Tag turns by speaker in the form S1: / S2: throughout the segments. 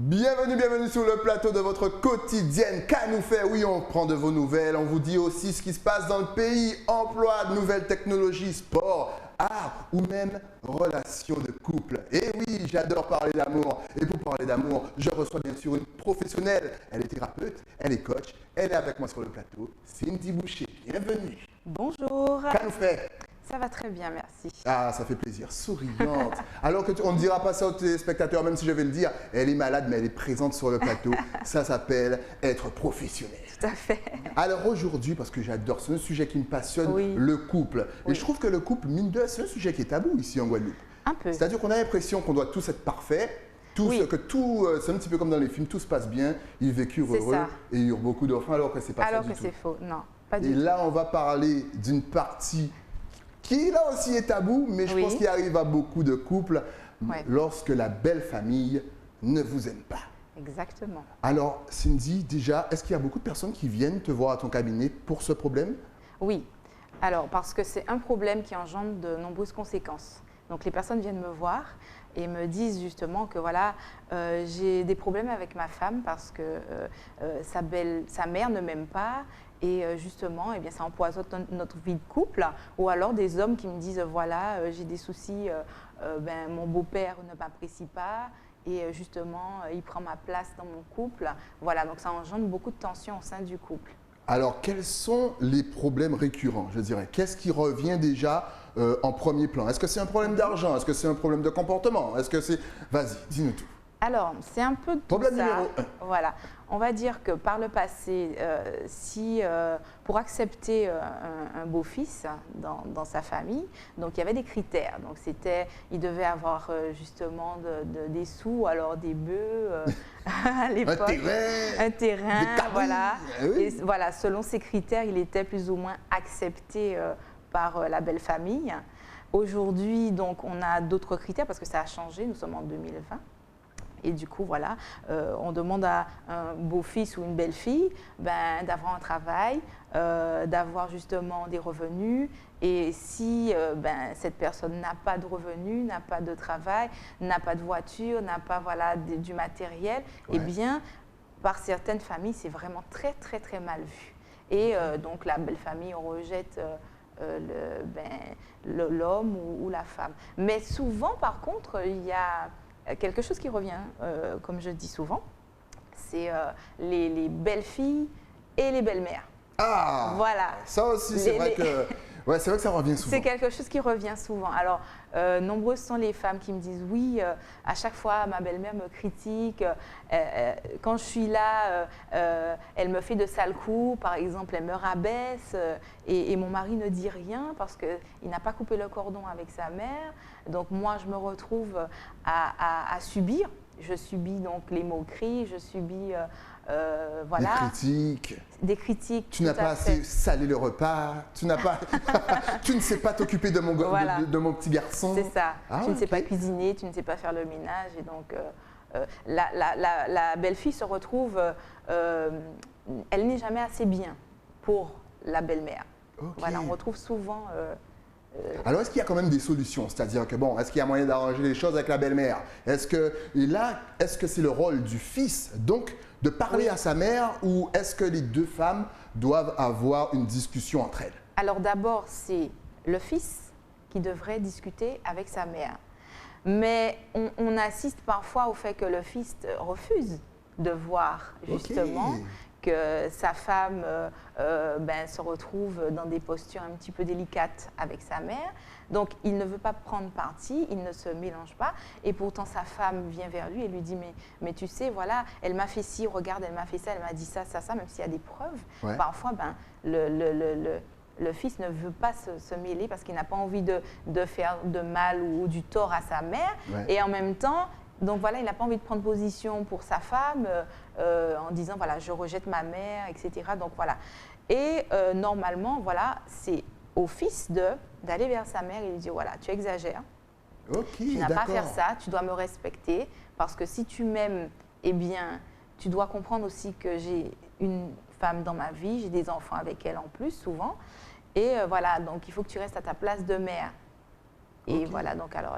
S1: Bienvenue sur le plateau de votre quotidienne. Qu'à nous faire? Oui, on prend de vos nouvelles. On vous dit aussi ce qui se passe dans le pays. Emploi, nouvelles technologies, sport, art ou même relations de couple. Et oui, j'adore parler d'amour. Et pour parler d'amour, je reçois bien sûr une professionnelle. Elle est thérapeute, elle est coach. Elle est avec moi sur le plateau, Cindy Boucher. Bienvenue.
S2: Bonjour.
S1: Qu'à nous faire?
S2: Ça va très bien, merci.
S1: Ah, ça fait plaisir. Souriante. Alors que on ne dira pas ça aux téléspectateurs, même si je vais le dire. Elle est malade, mais elle est présente sur le plateau. Ça s'appelle être professionnel.
S2: Tout à fait.
S1: Alors aujourd'hui, parce que j'adore, c'est un sujet qui me passionne,
S2: Oui.
S1: le couple. Et
S2: Oui.
S1: je trouve que le couple, mine de rien, c'est un sujet qui est tabou ici en Guadeloupe.
S2: Un peu.
S1: C'est-à-dire qu'on a l'impression qu'on doit tous être parfaits.
S2: Oui.
S1: C'est un petit peu comme dans les films, tout se passe bien, ils vécurent
S2: C'est
S1: heureux
S2: ça.
S1: et ils eurent beaucoup d'enfants, alors que c'est pas
S2: Alors
S1: ça du
S2: que
S1: tout.
S2: c'est faux. Non, pas
S1: Et
S2: du tout.
S1: là, on va parler d'une partie qui, là aussi, est tabou, mais je
S2: Oui.
S1: pense qu'il arrive à beaucoup de couples
S2: Ouais.
S1: lorsque la belle famille ne vous aime pas.
S2: Exactement.
S1: Alors, Cindy, déjà, est-ce qu'il y a beaucoup de personnes qui viennent te voir à ton cabinet pour ce problème?
S2: Oui. Alors, parce que c'est un problème qui engendre de nombreuses conséquences. Donc, les personnes viennent me voir et me disent justement que voilà, j'ai des problèmes avec ma femme parce que sa mère ne m'aime pas. Et justement, eh bien, ça empoisonne notre vie de couple. Ou alors des hommes qui me disent, voilà, j'ai des soucis, mon beau-père ne m'apprécie pas et justement, il prend ma place dans mon couple. Voilà, donc ça engendre beaucoup de tensions au sein du couple.
S1: Alors, quels sont les problèmes récurrents, je dirais? Qu'est-ce qui revient déjà en premier plan? Est-ce que c'est un problème d'argent? Est-ce que c'est un problème de comportement? Est-ce que c'est... Vas-y, dis-nous tout.
S2: Alors, c'est un peu de tout
S1: Problème
S2: ça.
S1: numéro 1.
S2: Voilà. On va dire que par le passé, pour accepter un beau-fils dans sa famille, donc il y avait des critères. Donc il devait avoir justement des sous, alors des bœufs à l'époque, un terrain,
S1: des cabris.
S2: voilà.
S1: Eh oui.
S2: Et voilà, selon ces critères, il était plus ou moins accepté par la belle famille. Aujourd'hui, donc, on a d'autres critères parce que ça a changé. Nous sommes en 2020. Et du coup, voilà, on demande à un beau-fils ou une belle-fille d'avoir un travail, d'avoir justement des revenus. Et si cette personne n'a pas de revenus, n'a pas de travail, n'a pas de voiture, n'a pas du matériel,
S1: Ouais.
S2: eh bien, par certaines familles, c'est vraiment très, très, très mal vu. Et donc, la belle famille, on rejette l'homme ou la femme. Mais souvent, par contre, il y a quelque chose qui revient, comme je dis souvent, c'est les belles filles et les belles-mères.
S1: Ah!
S2: Voilà.
S1: Ça aussi, c'est vrai que... Ouais, c'est vrai que ça revient souvent.
S2: C'est quelque chose qui revient souvent. Alors, nombreuses sont les femmes qui me disent « Oui, à chaque fois, ma belle-mère me critique. Quand je suis là, elle me fait de sales coups. Par exemple, elle me rabaisse et mon mari ne dit rien parce qu'il n'a pas coupé le cordon avec sa mère. Donc, moi, je me retrouve à subir. Je subis donc les moqueries, je subis... voilà. Des critiques.
S1: Tu n'as pas assez salé le repas. Tu n'as pas. Tu ne sais pas t'occuper de mon petit garçon.
S2: C'est ça.
S1: Ah,
S2: tu ne sais
S1: ok.
S2: pas cuisiner, tu ne sais pas faire le ménage. Et donc, la belle-fille se retrouve. Elle n'est jamais assez bien pour la belle-mère.
S1: Ok.
S2: Voilà, on retrouve souvent.
S1: Alors, est-ce qu'il y a quand même des solutions? C'est-à-dire que, bon, est-ce qu'il y a moyen d'arranger les choses avec la belle-mère? Est-ce que c'est le rôle du fils, donc, de parler à sa mère, ou est-ce que les deux femmes doivent avoir une discussion entre elles?
S2: Alors d'abord, c'est le fils qui devrait discuter avec sa mère. Mais on assiste parfois au fait que le fils refuse de voir justement
S1: Ok.
S2: que sa femme se retrouve dans des postures un petit peu délicates avec sa mère. Donc, il ne veut pas prendre parti, il ne se mélange pas. Et pourtant, sa femme vient vers lui et lui dit « Mais tu sais, voilà, elle m'a fait ci, regarde, elle m'a fait ça, elle m'a dit ça, même s'il y a des preuves.
S1: Ouais.
S2: Parfois, le fils ne veut pas se mêler parce qu'il n'a pas envie de faire de mal ou du tort à sa mère.
S1: Ouais.
S2: Et en même temps, donc voilà, il n'a pas envie de prendre position pour sa femme en disant voilà, je rejette ma mère, etc. Donc voilà. Et normalement, voilà, c'est au fils d'aller vers sa mère et lui dire voilà, tu exagères,
S1: Ok,
S2: tu n'as pas à
S1: d'accord.
S2: faire ça, tu dois me respecter parce que si tu m'aimes, eh bien, tu dois comprendre aussi que j'ai une femme dans ma vie, j'ai des enfants avec elle en plus souvent. Et voilà, donc il faut que tu restes à ta place de mère. Et
S1: Ok.
S2: voilà, donc alors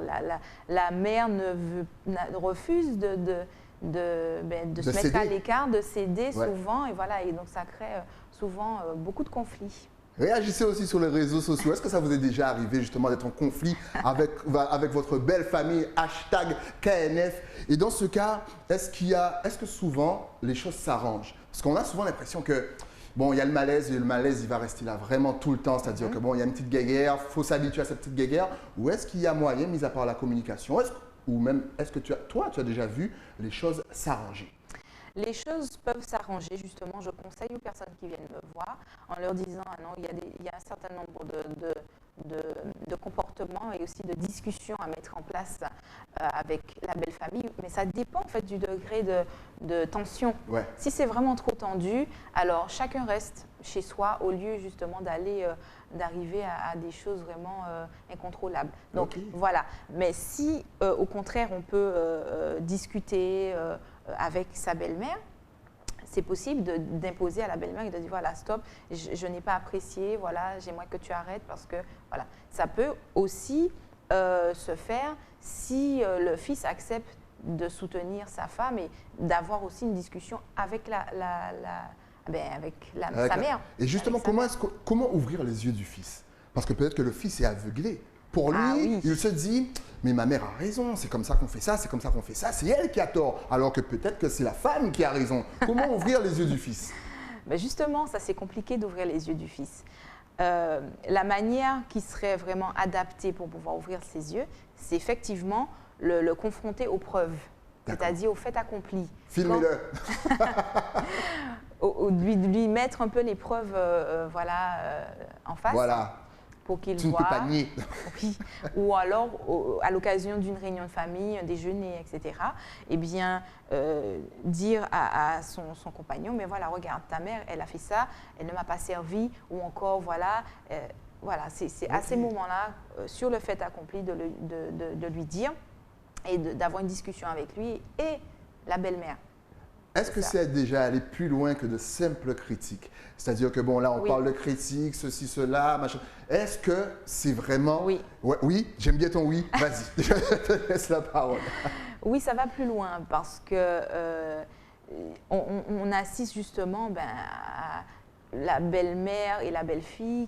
S2: la mère refuse de
S1: De
S2: se mettre à
S1: céder.
S2: l'écart, de céder
S1: Ouais.
S2: souvent. Et voilà, et donc ça crée souvent beaucoup de conflits.
S1: Réagissez aussi sur les réseaux sociaux. Est-ce que ça vous est déjà arrivé justement d'être en conflit avec votre belle famille, hashtag KNF? Et dans ce cas, est-ce que souvent les choses s'arrangent? Parce qu'on a souvent l'impression que, bon, il y a le malaise et le malaise, il va rester là vraiment tout le temps. C'est-à-dire que, bon, il y a une petite guéguerre, il faut s'habituer à cette petite guéguerre. Ou est-ce qu'il y a moyen, mis à part la communication, ou même, est-ce que tu as déjà vu les choses s'arranger?
S2: Les choses peuvent s'arranger, justement. Je conseille aux personnes qui viennent me voir en leur disant ah non, il y a un certain nombre de comportements et aussi de discussions à mettre en place avec la belle famille. Mais ça dépend en fait du degré de tension.
S1: Ouais.
S2: Si c'est vraiment trop tendu, alors chacun reste chez soi au lieu justement d'arriver à des choses vraiment incontrôlables. Donc
S1: Ok.
S2: voilà. Mais si au contraire on peut discuter avec sa belle-mère, c'est possible d'imposer à la belle-mère et de dire voilà, stop, je n'ai pas apprécié, voilà, j'aimerais que tu arrêtes parce que voilà. Ça peut aussi se faire si le fils accepte de soutenir sa femme et d'avoir aussi une discussion avec sa mère.
S1: Et justement,
S2: Avec sa mère.
S1: comment ouvrir les yeux du fils? Parce que peut-être que le fils est aveuglé. Pour lui,
S2: Ah oui.
S1: il se dit, mais ma mère a raison, c'est comme ça qu'on fait ça, c'est comme ça qu'on fait ça, c'est elle qui a tort. Alors que peut-être que c'est la femme qui a raison. Comment ouvrir les yeux du fils?
S2: Ben justement, ça c'est compliqué d'ouvrir les yeux du fils. La manière qui serait vraiment adaptée pour pouvoir ouvrir ses yeux, c'est effectivement le confronter aux preuves,
S1: D'accord.
S2: c'est-à-dire aux faits accomplis.
S1: Filmez-le.
S2: Lui mettre un peu les preuves en face
S1: Voilà,
S2: pour qu'il
S1: tu ne peux
S2: voit.
S1: pas nier.
S2: Oui. Ou alors, à l'occasion d'une réunion de famille, un déjeuner, etc., eh bien, dire à son compagnon, mais voilà, regarde, ta mère, elle a fait ça, elle ne m'a pas servi, ou encore, voilà, c'est à
S1: Ok.
S2: ces moments-là, sur le fait accompli, de lui dire et d'avoir une discussion avec lui et la belle-mère.
S1: Est-ce que
S2: ça.
S1: c'est déjà aller plus loin que de simples critiques? C'est-à-dire que, bon, là, on
S2: Oui.
S1: parle de critiques, ceci, cela, machin. Est-ce que c'est vraiment...
S2: Oui.
S1: Ouais, oui, j'aime bien ton oui. Vas-y, je te laisse la parole.
S2: Oui, ça va plus loin parce que on assiste justement à la belle-mère et la belle-fille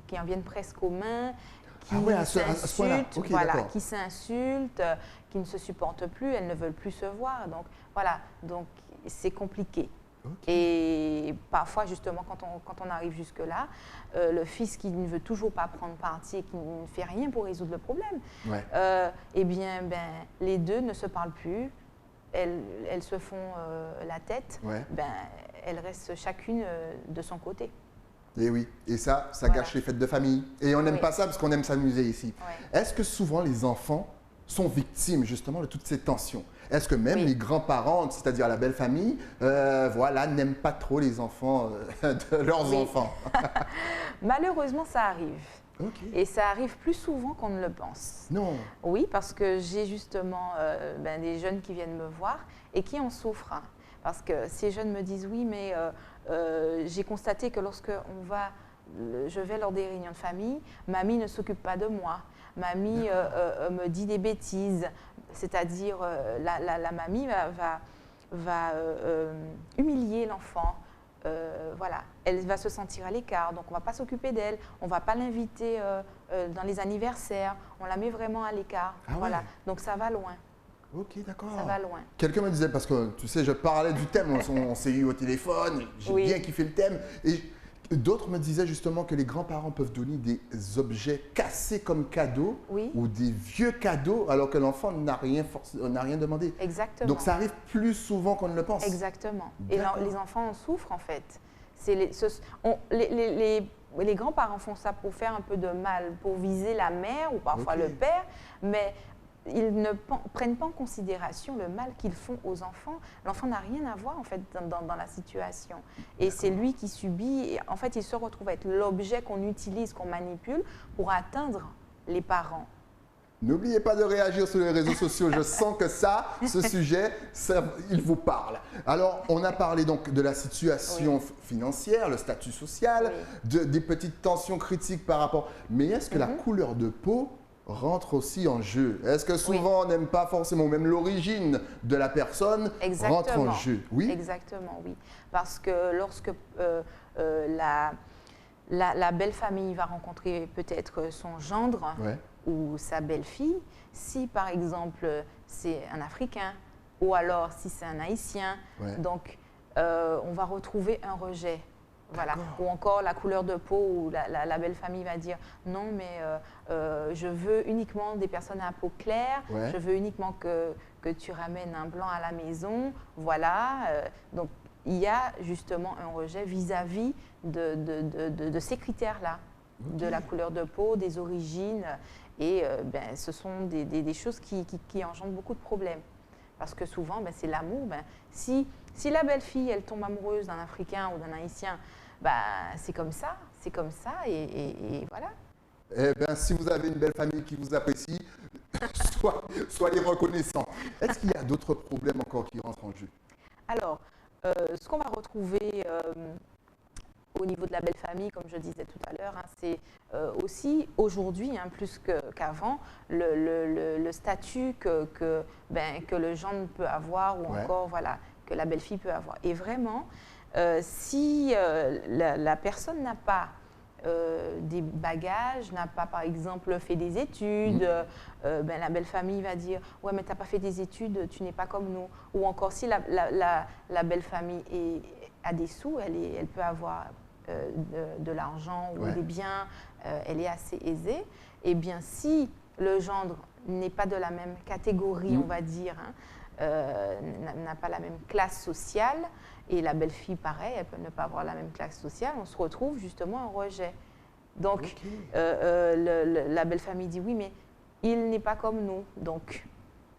S2: qui en viennent presque aux mains, qui
S1: Ah ouais, à ce point-là.
S2: s'insultent,
S1: Ok,
S2: voilà,
S1: d'accord.
S2: qui s'insultent, qui ne se supportent plus, elles ne veulent plus se voir. Donc voilà, donc c'est compliqué.
S1: Ok.
S2: Et parfois, justement, quand on arrive jusque-là, le fils qui ne veut toujours pas prendre parti et qui ne fait rien pour résoudre le problème,
S1: Ouais.
S2: eh bien, les deux ne se parlent plus, elles se font la tête,
S1: Ouais.
S2: elles restent chacune de son côté.
S1: Et oui, et ça
S2: Voilà.
S1: gâche les fêtes de famille. Et on n'aime
S2: Oui.
S1: pas ça parce qu'on aime s'amuser ici.
S2: Ouais.
S1: Est-ce que souvent les enfants sont victimes justement de toutes ces tensions? Est-ce que même
S2: Oui.
S1: les grands-parents, c'est-à-dire la belle famille, voilà, n'aiment pas trop les enfants de leurs
S2: Oui.
S1: enfants?
S2: Malheureusement, ça arrive.
S1: Ok.
S2: Et ça arrive plus souvent qu'on ne le pense.
S1: Non.
S2: Oui, parce que j'ai justement des jeunes qui viennent me voir et qui en souffrent. Parce que ces jeunes me disent oui, mais j'ai constaté que lorsque je vais lors des réunions de famille, mamie ne s'occupe pas de moi. Mamie me dit des bêtises. C'est-à-dire, la mamie va humilier l'enfant. Voilà, elle va se sentir à l'écart, donc on ne va pas s'occuper d'elle, on ne va pas l'inviter dans les anniversaires, on la met vraiment à l'écart.
S1: Ah ouais.
S2: Voilà, donc ça va loin,
S1: Ok, d'accord.
S2: ça va loin.
S1: Quelqu'un me disait, parce que tu sais, je parlais du thème, on s'est eu au téléphone, j'ai
S2: Oui.
S1: bien kiffé le thème. Et d'autres me disaient justement que les grands-parents peuvent donner des objets cassés comme cadeaux
S2: Oui.
S1: ou des vieux cadeaux alors que l'enfant n'a rien demandé.
S2: Exactement.
S1: Donc ça arrive plus souvent qu'on ne le pense.
S2: Exactement. Et
S1: D'accord.
S2: les enfants en souffrent en fait. Les grands-parents font ça pour faire un peu de mal, pour viser la mère ou parfois
S1: Ok.
S2: le père, mais ils ne prennent pas en considération le mal qu'ils font aux enfants. L'enfant n'a rien à voir en fait dans la situation. Et c'est lui qui subit. Et en fait, il se retrouve à être l'objet qu'on utilise, qu'on manipule pour atteindre les parents.
S1: N'oubliez pas de réagir sur les réseaux sociaux. Je sens que ce sujet, il vous parle. Alors, on a parlé donc de la situation financière, le statut social, des petites tensions critiques par rapport. Mais est-ce que la couleur de peau rentre aussi en jeu. Est-ce que
S2: Oui.
S1: souvent on n'aime pas forcément, même l'origine de la personne rentre en jeu? Oui.
S2: Exactement, oui. Parce que lorsque la belle famille va rencontrer peut-être son gendre
S1: Ouais.
S2: ou sa belle-fille, si par exemple c'est un Africain ou alors si c'est un Haïtien,
S1: Ouais.
S2: donc on va retrouver un rejet. Voilà.
S1: D'accord.
S2: Ou encore la couleur de peau, où la belle famille va dire non, mais je veux uniquement des personnes à peau claire,
S1: Ouais.
S2: je veux uniquement que tu ramènes un blanc à la maison. Voilà. Donc il y a justement un rejet vis-à-vis de ces critères-là, de la couleur de peau, des origines. Et ben, ce sont des choses qui engendrent beaucoup de problèmes. Parce que souvent, ben, c'est l'amour. Ben, si la belle-fille, elle tombe amoureuse d'un Africain ou d'un Haïtien, ben, c'est comme ça, et voilà.
S1: Eh bien, si vous avez une belle famille qui vous apprécie, soyez reconnaissants. Est-ce qu'il y a d'autres problèmes encore qui rentrent en jeu?
S2: Alors, ce qu'on va retrouver au niveau de la belle famille, comme je disais tout à l'heure, hein, c'est aussi aujourd'hui, hein, plus qu'avant, le statut que le gendre peut avoir ou
S1: Ouais.
S2: encore voilà, que la belle-fille peut avoir. Et vraiment, si la personne n'a pas des bagages, n'a pas par exemple fait des études, ben, la belle famille va dire « ouais mais tu n'as pas fait des études, tu n'es pas comme nous ». Ou encore si la belle famille a des sous, elle peut avoir de l'argent ou
S1: Ouais.
S2: des biens, elle est assez aisée. Et bien si le gendre n'est pas de la même catégorie, on va dire, hein, n'a pas la même classe sociale, et la belle-fille, pareil, elle peut ne pas avoir la même classe sociale, on se retrouve justement en rejet. Donc,
S1: Ok.
S2: la belle famille dit oui, mais il n'est pas comme nous, donc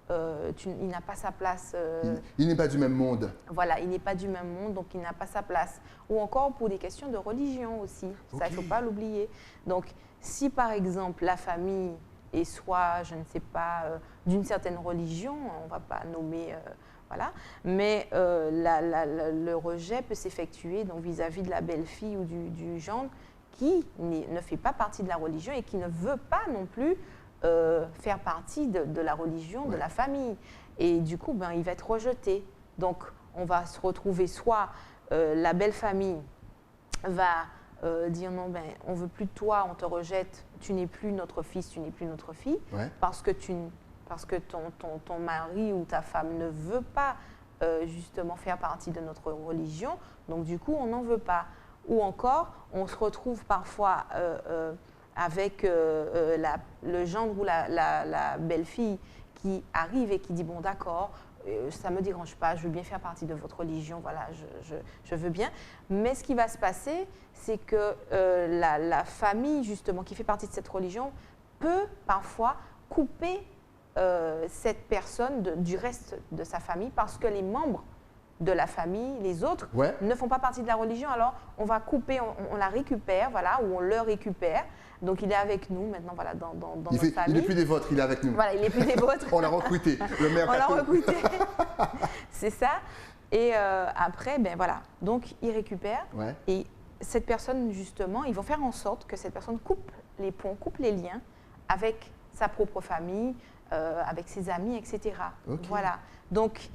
S2: il n'a pas sa place.
S1: Il n'est pas du même monde.
S2: Voilà, il n'est pas du même monde, donc il n'a pas sa place. Ou encore pour des questions de religion aussi, ça, il ne faut pas l'oublier. Donc, si par exemple la famille est soit, je ne sais pas, d'une certaine religion, on ne va pas nommer, voilà, mais le rejet peut s'effectuer donc vis-à-vis de la belle-fille ou du gendre qui ne fait pas partie de la religion et qui ne veut pas non plus faire partie de la religion, de la famille. Et du coup, ben, il va être rejeté. Donc, on va se retrouver soit la belle famille va dire non, ben, on ne veut plus de toi, on te rejette, tu n'es plus notre fils, tu n'es plus notre fille,
S1: Ouais.
S2: parce que ton mari ou ta femme ne veut pas justement faire partie de notre religion, donc du coup, on n'en veut pas. Ou encore, on se retrouve parfois avec le gendre ou la belle-fille qui arrive et qui dit bon d'accord, ça ne me dérange pas, je veux bien faire partie de votre religion, voilà, je veux bien. Mais ce qui va se passer, c'est que la famille justement qui fait partie de cette religion peut parfois couper cette personne du reste de sa famille parce que les membres de la famille, les autres,
S1: Ouais.
S2: ne font pas partie de la religion, alors on va couper, on la récupère, voilà, ou on le récupère. Donc il est avec nous maintenant, voilà, dans notre
S1: Il
S2: famille.
S1: n'est plus des vôtres, il est avec nous.
S2: Voilà, il n'est plus des vôtres.
S1: On l'a recruté. Le
S2: On
S1: mercato.
S2: l'a recruté. C'est ça. Et après, ben voilà, donc il récupère.
S1: Ouais.
S2: Et cette personne, justement, ils vont faire en sorte que cette personne coupe les ponts, coupe les liens avec sa propre famille, avec ses amis, etc.
S1: Ok.
S2: Voilà. Donc,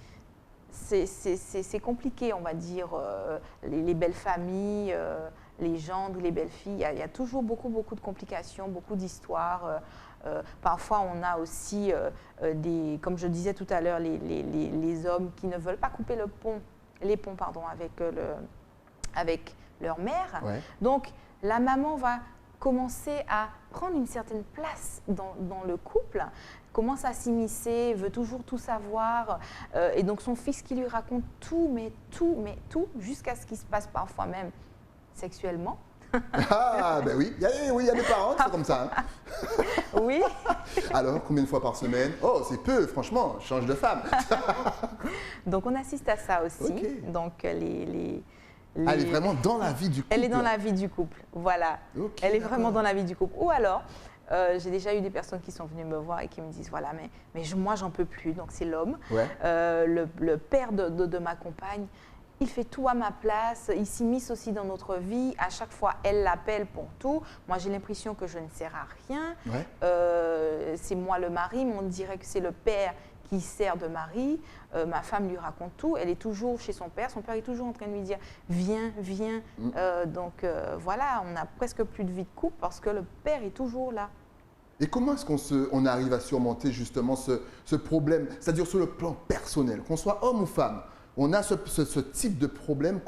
S2: c'est compliqué, on va dire, les belles familles, les gendres, les belles filles. Il y a toujours beaucoup de complications, beaucoup d'histoires. Parfois, on a aussi, comme je disais tout à l'heure, les hommes qui ne veulent pas couper les ponts avec leur mère.
S1: Ouais.
S2: Donc, la maman va commencer à prendre une certaine place dans le couple, commence à s'immiscer, veut toujours tout savoir, et donc son fils qui lui raconte tout, jusqu'à ce qu'il se passe parfois même sexuellement.
S1: Ah, ben oui, il y a des parents qui sont comme ça. Hein.
S2: Oui.
S1: Alors, combien de fois par semaine? Oh, c'est peu, franchement, change de femme.
S2: Donc, on assiste à ça aussi.
S1: Ok.
S2: Donc, elle
S1: est vraiment dans la vie du couple.
S2: Elle est dans la vie du couple, voilà.
S1: Ok,
S2: Elle est
S1: d'accord.
S2: vraiment dans la vie du couple. Ou alors, j'ai déjà eu des personnes qui sont venues me voir et qui me disent, voilà, mais moi, j'en peux plus. Donc, c'est l'homme.
S1: Ouais.
S2: Le père de ma compagne, il fait tout à ma place, il s'immisce aussi dans notre vie, à chaque fois elle l'appelle pour tout. Moi j'ai l'impression que je ne sers à rien,
S1: Ouais.
S2: c'est moi le mari, mais on dirait que c'est le père qui sert de mari. Ma femme lui raconte tout, elle est toujours chez son père est toujours en train de lui dire viens, viens. Voilà, on n'a presque plus de vie de couple parce que le père est toujours là.
S1: Et comment est-ce on arrive à surmonter justement ce problème, c'est-à-dire sur le plan personnel, qu'on soit homme ou femme, on a ce type de problème,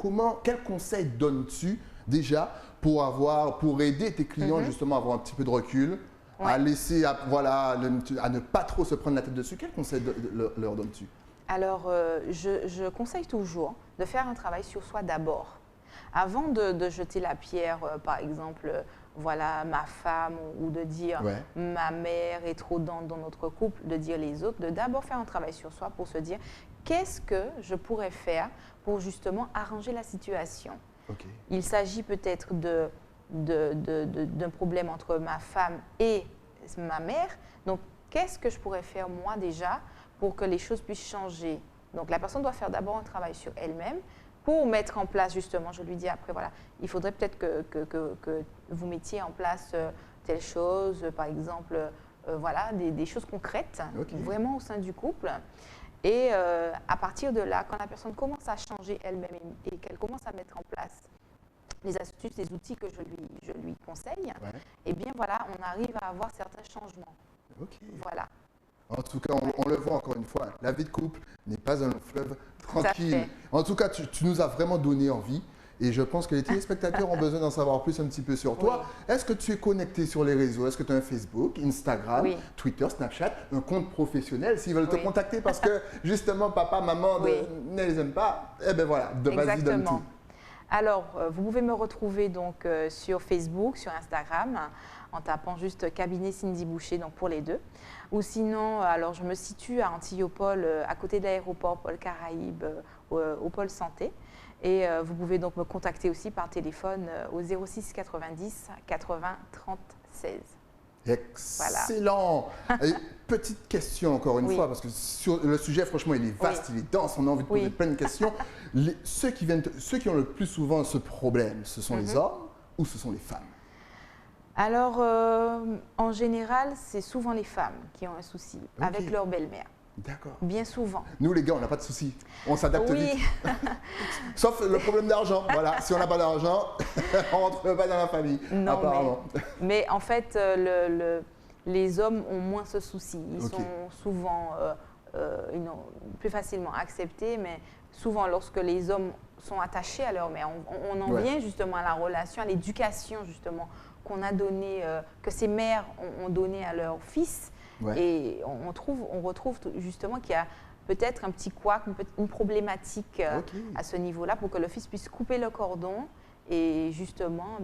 S1: quel conseil donnes-tu déjà pour aider tes clients justement à avoir un petit peu de recul, à laisser, à ne pas trop se prendre la tête dessus? Quel conseil leur donnes-tu?
S2: Alors, je conseille toujours de faire un travail sur soi d'abord. Avant de jeter la pierre, par exemple, voilà ma femme, ou de dire ma mère est trop dans notre couple, de dire les autres, de d'abord faire un travail sur soi pour se dire qu'est-ce que je pourrais faire pour justement arranger la situation. Il s'agit peut-être d'un problème entre ma femme et ma mère. Donc, qu'est-ce que je pourrais faire moi déjà pour que les choses puissent changer? Donc, la personne doit faire d'abord un travail sur elle-même pour mettre en place justement, je lui dis après, voilà, il faudrait peut-être que vous mettiez en place telle chose, par exemple, voilà, des choses concrètes, vraiment au sein du couple. Et à partir de là, quand la personne commence à changer elle-même et qu'elle commence à mettre en place les astuces, les outils que je lui conseille, et bien voilà, on arrive à avoir certains changements. Voilà.
S1: En tout cas, on le voit encore une fois, la vie de couple n'est pas un long fleuve tranquille. En tout cas, tu nous as vraiment donné envie et je pense que les téléspectateurs ont besoin d'en savoir plus un petit peu sur toi. Est-ce que tu es connecté sur les réseaux? Est-ce que tu as un Facebook, Instagram, Twitter, Snapchat, un compte professionnel s'ils veulent te contacter parce que justement, papa, maman ne les aiment pas? Eh bien voilà, vas-y, donne tout.
S2: Alors, vous pouvez me retrouver donc sur Facebook, sur Instagram, en tapant juste cabinet Cindy Boucher, donc pour les deux. Ou sinon, alors je me situe à Antillopol, à côté de l'aéroport Paul Caraïbes, au pôle santé. Et vous pouvez donc me contacter aussi par téléphone au 06 90 80 30 16.
S1: Excellent. Voilà. Petite question encore une fois, parce que sur le sujet, franchement, il est vaste, il est dense, on a envie de poser plein de questions. Ceux qui ont le plus souvent ce problème, ce sont les hommes ou ce sont les femmes?
S2: Alors, en général, c'est souvent les femmes qui ont un souci avec leur belle-mère.
S1: D'accord.
S2: Bien souvent.
S1: Nous, les gars, on n'a pas de souci. On s'adapte vite. Sauf le problème d'argent. Voilà, si on n'a pas d'argent, on ne rentre pas dans la famille,
S2: non,
S1: apparemment.
S2: Mais en fait, les hommes ont moins ce souci. Ils sont souvent plus facilement acceptés, mais souvent, lorsque les hommes sont attachés à leur mère, on en vient justement à la relation, à l'éducation justement qu'on a donné, que ces mères ont donné à leurs fils. Et on retrouve justement qu'il y a peut-être un petit couac, une problématique à ce niveau-là pour que le fils puisse couper le cordon et justement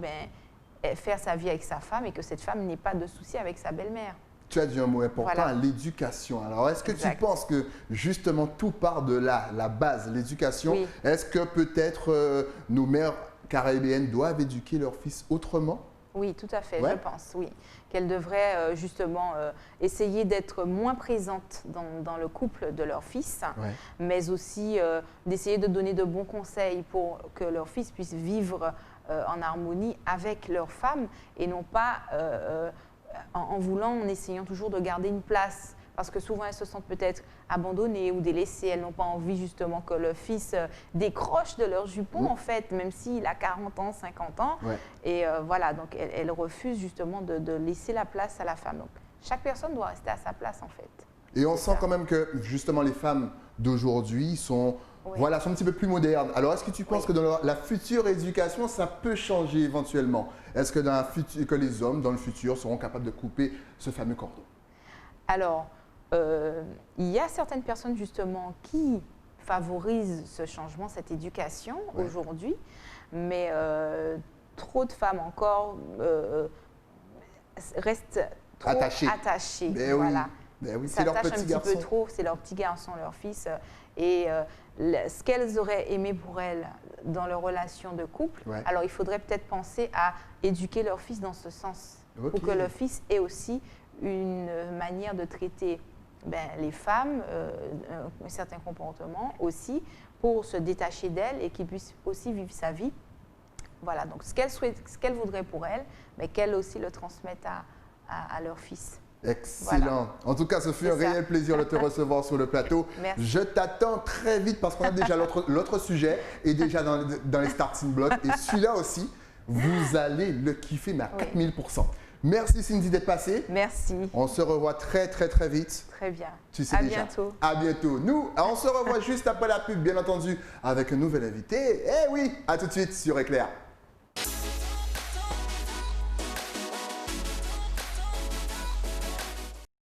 S2: faire sa vie avec sa femme et que cette femme n'ait pas de soucis avec sa belle-mère.
S1: Tu as dit un mot important, l'éducation. Alors, est-ce que tu penses que justement tout part de là, la base, l'éducation? Est-ce que peut-être nos mères caribéennes doivent éduquer leurs fils autrement?
S2: Oui, tout à fait, je pense, qu'elles devraient justement essayer d'être moins présentes dans le couple de leur fils, mais aussi d'essayer de donner de bons conseils pour que leur fils puisse vivre en harmonie avec leur femme et non pas en essayant toujours de garder une place. Parce que souvent, elles se sentent peut-être abandonnées ou délaissées. Elles n'ont pas envie justement que le fils décroche de leur jupon, en fait, même s'il a 40 ans, 50 ans. Et voilà, donc elles refusent justement de laisser la place à la femme. Donc, chaque personne doit rester à sa place, en fait.
S1: Et on sent quand même que justement les femmes d'aujourd'hui sont un petit peu plus modernes. Alors, est-ce que tu penses que dans la future éducation, ça peut changer éventuellement? Est-ce que, que les hommes, dans le futur, seront capables de couper ce fameux cordon?
S2: Alors, il y a certaines personnes justement qui favorisent ce changement, cette éducation aujourd'hui, mais trop de femmes encore restent trop attachées.
S1: Voilà. C'est leur petit garçon.
S2: Un petit peu trop, c'est leur petit garçon, leur fils. Et ce qu'elles auraient aimé pour elles dans leur relation de couple, alors il faudrait peut-être penser à éduquer leur fils dans ce sens, pour que le fils ait aussi une manière de traiter les femmes, un certain comportement aussi, pour se détacher d'elle et qu'ils puissent aussi vivre sa vie. Voilà, donc ce qu'elle voudrait pour elle, mais qu'elle aussi le transmette à leur fils.
S1: Excellent. Voilà. En tout cas, ce fut un réel plaisir de te recevoir sur le plateau.
S2: Merci.
S1: Je t'attends très vite parce qu'on a déjà l'autre sujet est déjà dans les starting blocks. Et celui-là aussi, vous allez le kiffer, mais à 4000%. Merci Cindy d'être passée.
S2: Merci.
S1: On se revoit très vite.
S2: Très bien.
S1: Tu sais
S2: à
S1: déjà.
S2: Bientôt.
S1: À bientôt. Nous, on se revoit juste après la pub, bien entendu, avec un nouvel invité. Eh oui, à tout de suite sur Éclair.